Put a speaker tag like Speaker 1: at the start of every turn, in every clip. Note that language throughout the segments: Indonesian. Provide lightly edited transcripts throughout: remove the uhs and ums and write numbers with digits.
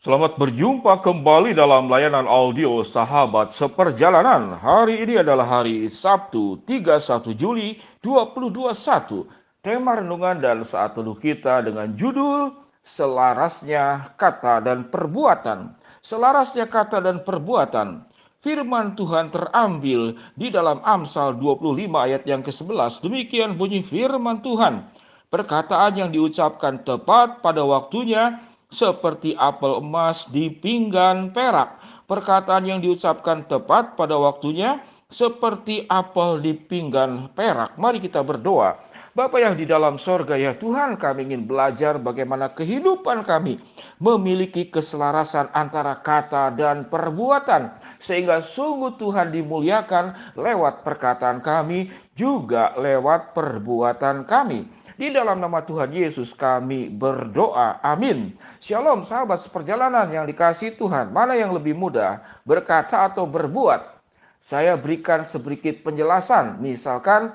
Speaker 1: Selamat berjumpa kembali dalam layanan audio Sahabat Seperjalanan. Hari ini adalah hari Sabtu 31 Juli 2021. Tema renungan dan saat teduh kita dengan judul Selarasnya Kata dan Perbuatan. Selarasnya kata dan perbuatan. Firman Tuhan terambil di dalam Amsal 25 ayat yang ke-11. Demikian bunyi firman Tuhan. Perkataan yang diucapkan tepat pada waktunya seperti apel emas di pinggan perak. Perkataan yang diucapkan tepat pada waktunya seperti apel di pinggan perak. Mari kita berdoa. Bapa yang di dalam sorga, ya Tuhan, kami ingin belajar bagaimana kehidupan kami memiliki keselarasan antara kata dan perbuatan. Sehingga sungguh Tuhan dimuliakan lewat perkataan kami, juga lewat perbuatan kami. Di dalam nama Tuhan Yesus kami berdoa. Amin. Shalom sahabat seperjalanan yang dikasihi Tuhan. Mana yang lebih mudah, berkata atau berbuat? Saya berikan sedikit penjelasan. Misalkan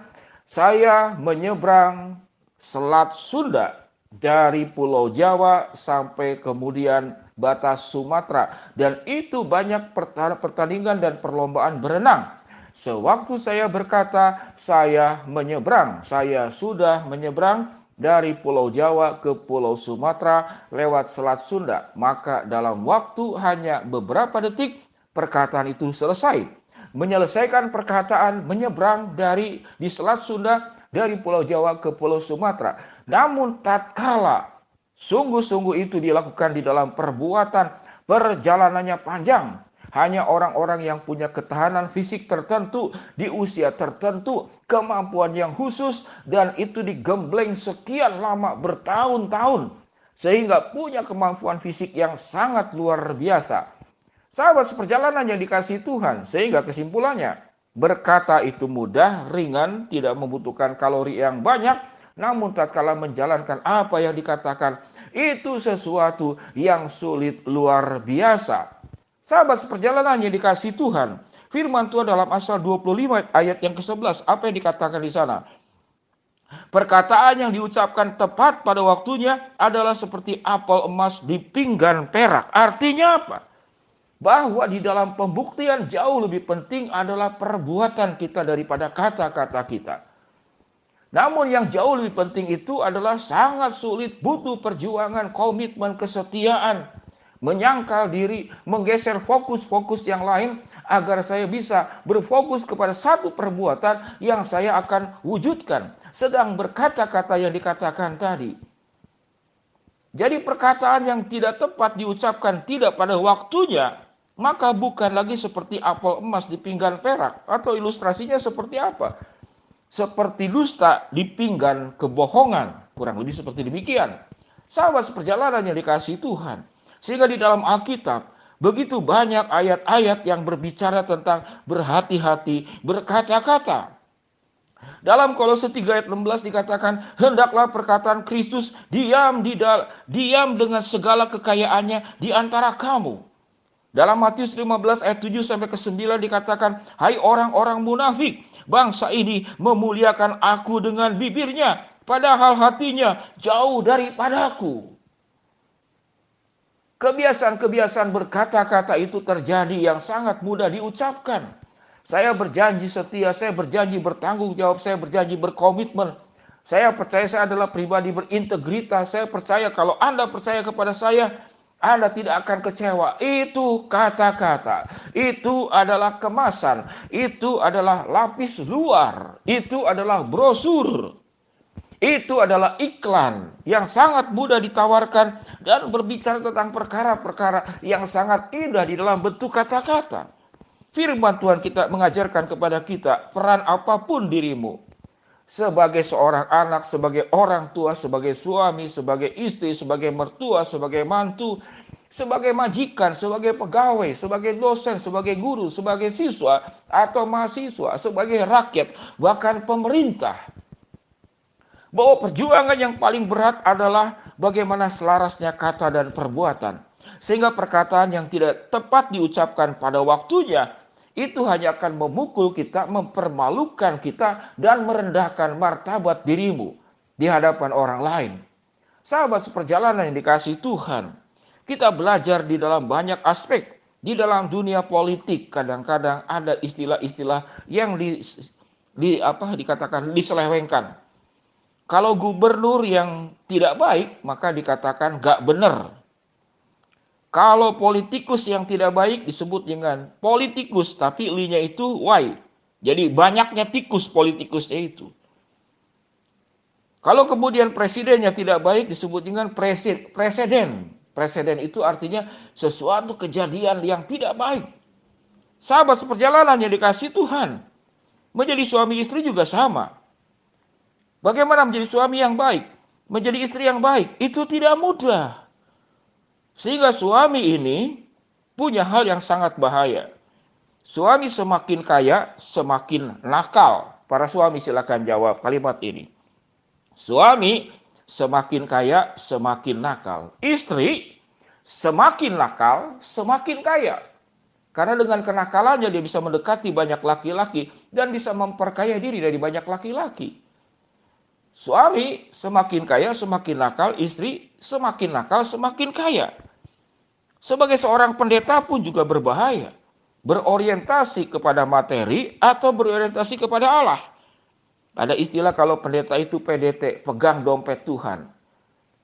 Speaker 1: saya menyeberang Selat Sunda dari Pulau Jawa sampai kemudian batas Sumatera. Dan itu banyak pertandingan dan perlombaan berenang. Sewaktu saya berkata, saya menyeberang, saya sudah menyeberang dari Pulau Jawa ke Pulau Sumatera lewat Selat Sunda. Maka dalam waktu hanya beberapa detik, perkataan itu selesai. Menyelesaikan perkataan menyeberang di Selat Sunda dari Pulau Jawa ke Pulau Sumatera. Namun tatkala sungguh-sungguh itu dilakukan di dalam perbuatan, perjalanannya panjang. Hanya orang-orang yang punya ketahanan fisik tertentu, di usia tertentu, kemampuan yang khusus, dan itu digembleng sekian lama bertahun-tahun. Sehingga punya kemampuan fisik yang sangat luar biasa. Sahabat seperjalanan yang dikasihi Tuhan, sehingga kesimpulannya, berkata itu mudah, ringan, tidak membutuhkan kalori yang banyak, namun tatkala menjalankan apa yang dikatakan, itu sesuatu yang sulit luar biasa. Sahabat seperjalanan yang dikasihi Tuhan, firman Tuhan dalam Amsal 25 ayat yang ke-11, apa yang dikatakan di sana? Perkataan yang diucapkan tepat pada waktunya adalah seperti apel emas di pinggan perak. Artinya apa? Bahwa di dalam pembuktian jauh lebih penting adalah perbuatan kita daripada kata-kata kita. Namun yang jauh lebih penting itu adalah sangat sulit, butuh perjuangan, komitmen, kesetiaan, menyangkal diri, menggeser fokus-fokus yang lain agar saya bisa berfokus kepada satu perbuatan yang saya akan wujudkan. Sedang berkata-kata yang dikatakan tadi. Jadi perkataan yang tidak tepat diucapkan tidak pada waktunya, maka bukan lagi seperti apel emas di pinggan perak. Atau ilustrasinya seperti apa? Seperti dusta di pinggan kebohongan. Kurang lebih seperti demikian. Sahabat seperjalanan yang dikasihi Tuhan. Sehingga di dalam Alkitab, begitu banyak ayat-ayat yang berbicara tentang berhati-hati berkata-kata. Dalam Kolose 3 ayat 16 dikatakan, hendaklah perkataan Kristus diam dengan segala kekayaannya di antara kamu. Dalam Matius 15 ayat 7 sampai ke 9 dikatakan, hai orang-orang munafik, bangsa ini memuliakan aku dengan bibirnya, padahal hatinya jauh daripadaku. Kebiasaan-kebiasaan berkata-kata itu terjadi yang sangat mudah diucapkan. Saya berjanji setia, saya berjanji bertanggung jawab, saya berjanji berkomitmen. Saya percaya saya adalah pribadi berintegritas. Saya percaya kalau Anda percaya kepada saya, Anda tidak akan kecewa. Itu kata-kata. Itu adalah kemasan. Itu adalah lapis luar. Itu adalah brosur. Itu adalah iklan yang sangat mudah ditawarkan dan berbicara tentang perkara-perkara yang sangat indah di dalam bentuk kata-kata. Firman Tuhan kita mengajarkan kepada kita, peran apapun dirimu. Sebagai seorang anak, sebagai orang tua, sebagai suami, sebagai istri, sebagai mertua, sebagai mantu, sebagai majikan, sebagai pegawai, sebagai dosen, sebagai guru, sebagai siswa atau mahasiswa, sebagai rakyat, bahkan pemerintah. Bahwa perjuangan yang paling berat adalah bagaimana selarasnya kata dan perbuatan. Sehingga perkataan yang tidak tepat diucapkan pada waktunya, itu hanya akan memukul kita, mempermalukan kita, dan merendahkan martabat dirimu di hadapan orang lain. Sahabat seperjalanan yang dikasihi Tuhan, Kita belajar di dalam banyak aspek. Di dalam dunia politik kadang-kadang ada istilah-istilah yang dikatakan diselewengkan. Kalau gubernur yang tidak baik, maka dikatakan gak benar. Kalau politikus yang tidak baik disebut dengan politikus, tapi li-nya itu Y. Jadi banyaknya tikus politikusnya itu. Kalau kemudian presidennya tidak baik disebut dengan presiden. Presiden itu artinya sesuatu kejadian yang tidak baik. Sahabat seperjalanan yang dikasihi Tuhan, menjadi suami istri juga sama. Bagaimana menjadi suami yang baik, menjadi istri yang baik, itu tidak mudah. Sehingga suami ini punya hal yang sangat bahaya. Suami semakin kaya, semakin nakal. Para suami silakan jawab kalimat ini. Suami semakin kaya, semakin nakal. Istri semakin nakal, semakin kaya. Karena dengan kenakalannya dia bisa mendekati banyak laki-laki dan bisa memperkaya diri dari banyak laki-laki. Suami semakin kaya, semakin nakal. Istri semakin nakal, semakin kaya. Sebagai seorang pendeta pun juga berbahaya. Berorientasi kepada materi atau berorientasi kepada Allah. Ada istilah kalau pendeta itu PDT, pegang dompet Tuhan.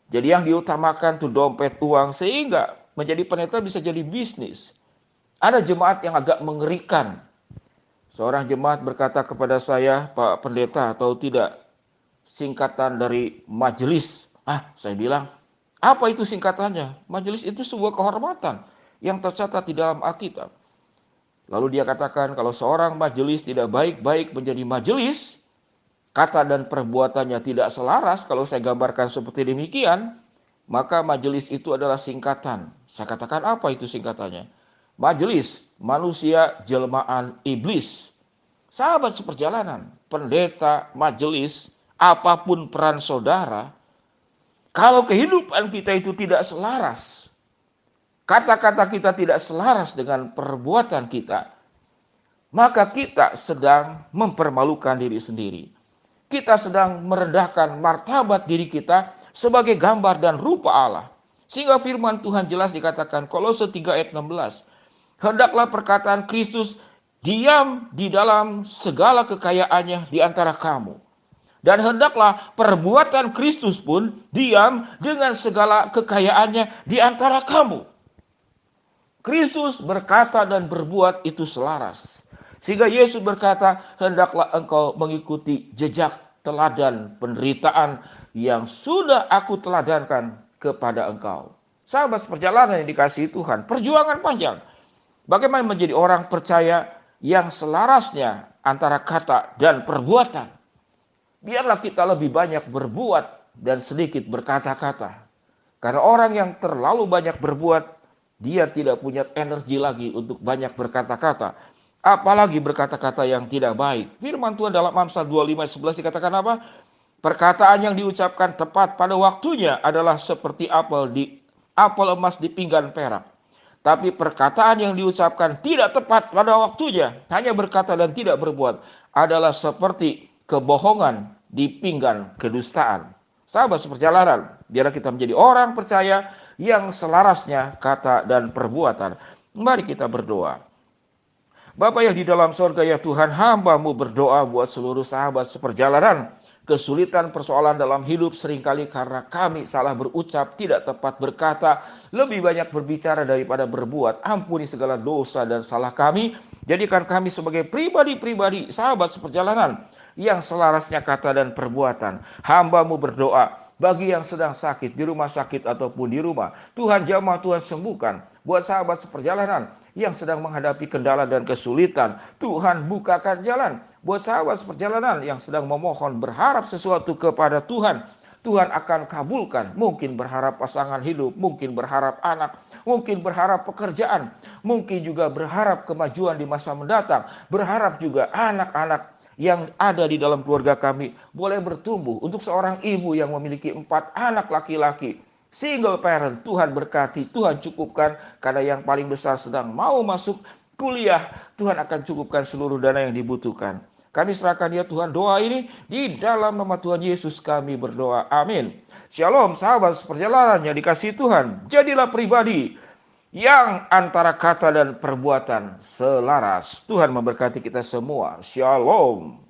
Speaker 1: Jadi yang diutamakan tuh dompet uang, sehingga menjadi pendeta bisa jadi bisnis. Ada jemaat yang agak mengerikan. Seorang jemaat berkata kepada saya, Pak Pendeta, tahu tidak singkatan dari majelis? Saya bilang, apa itu singkatannya? Majelis itu sebuah kehormatan yang tercatat di dalam Alkitab. Lalu dia katakan, kalau seorang majelis tidak baik-baik menjadi majelis, kata dan perbuatannya tidak selaras, kalau saya gambarkan seperti demikian, maka majelis itu adalah singkatan. Saya katakan, apa itu singkatannya? Majelis, manusia jelmaan iblis. Sahabat seperjalanan, pendeta, majelis, apapun peran saudara, kalau kehidupan kita itu tidak selaras, kata-kata kita tidak selaras dengan perbuatan kita, maka kita sedang mempermalukan diri sendiri. Kita sedang merendahkan martabat diri kita sebagai gambar dan rupa Allah. Sehingga firman Tuhan jelas dikatakan, Kolose 3 ayat 16. Hendaklah perkataan Kristus diam di dalam segala kekayaannya di antara kamu. Dan hendaklah perbuatan Kristus pun diam dengan segala kekayaannya di antara kamu. Kristus berkata dan berbuat itu selaras. Sehingga Yesus berkata, hendaklah engkau mengikuti jejak teladan penderitaan yang sudah aku teladankan kepada engkau. Sahabat seperjalanan yang dikasihi Tuhan, perjuangan panjang. Bagaimana menjadi orang percaya yang selarasnya antara kata dan perbuatan. Biarlah kita lebih banyak berbuat dan sedikit berkata-kata. Karena orang yang terlalu banyak berbuat, dia tidak punya energi lagi untuk banyak berkata-kata. Apalagi berkata-kata yang tidak baik. Firman Tuhan dalam Amsal 25:11 dikatakan apa? Perkataan yang diucapkan tepat pada waktunya adalah seperti apel emas di pinggan perak. Tapi perkataan yang diucapkan tidak tepat pada waktunya, hanya berkata dan tidak berbuat, adalah seperti kebohongan di pinggan kedustaan. Sahabat seperjalanan, biarlah kita menjadi orang percaya yang selarasnya kata dan perbuatan. Mari kita berdoa. Bapa yang di dalam sorga, ya Tuhan, hamba-Mu berdoa buat seluruh sahabat seperjalanan. Kesulitan persoalan dalam hidup seringkali karena kami salah berucap, tidak tepat berkata, lebih banyak berbicara daripada berbuat. Ampuni segala dosa dan salah kami. Jadikan kami sebagai pribadi-pribadi sahabat seperjalanan yang selarasnya kata dan perbuatan. Hamba-Mu berdoa bagi yang sedang sakit di rumah sakit ataupun di rumah. Tuhan jamah, Tuhan sembuhkan. Buat sahabat seperjalanan yang sedang menghadapi kendala dan kesulitan, Tuhan bukakan jalan. Buat sahabat seperjalanan yang sedang memohon, berharap sesuatu kepada Tuhan, Tuhan akan kabulkan. Mungkin berharap pasangan hidup, mungkin berharap anak, mungkin berharap pekerjaan, mungkin juga berharap kemajuan di masa mendatang, berharap juga anak-anak yang ada di dalam keluarga kami boleh bertumbuh. Untuk seorang ibu yang memiliki 4 anak laki-laki, single parent, Tuhan berkati, Tuhan cukupkan. Karena yang paling besar sedang mau masuk kuliah, Tuhan akan cukupkan seluruh dana yang dibutuhkan. Kami serahkan ya Tuhan doa ini di dalam nama Tuhan Yesus kami berdoa. Amin. Shalom sahabat seperjalanan yang dikasihi Tuhan. Jadilah pribadi yang antara kata dan perbuatan selaras. Tuhan memberkati kita semua. Shalom.